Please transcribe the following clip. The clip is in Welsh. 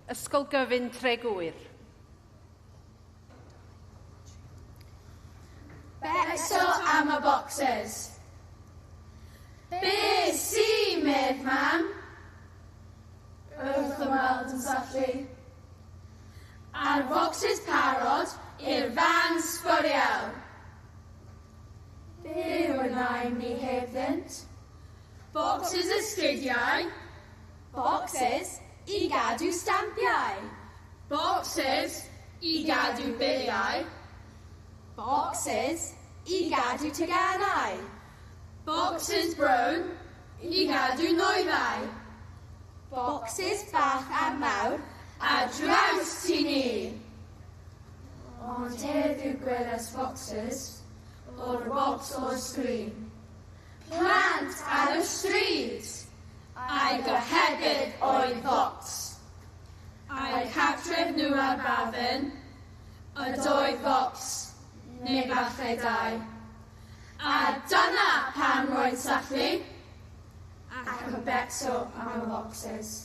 Ysgol gyfun Tregwyr. Beso am y bocsys. Be si, medd, mam? Wrth ymweld yn sallu. A'r bocsys parod i'r fan sbwriel. Be wnawn ni hebddynt? Bocsys ysgridiau. Bocsys i gadw stampiau. Bocsys i gadw biliau. Bocsys i gadw teganau. Bocsys brown i gadw noethau. Bocsys bach a mawr a draws ti ni. Ond heddiw gwelais bocsys o'r bocs o'r sgrin. Plant ar y stryd a'i gohebydd oedd bocs. A'i cartref nhw ar bafin y doedd bocs neu falle dau. A dyna pam roedd sallu ac yn beso am y bocsys.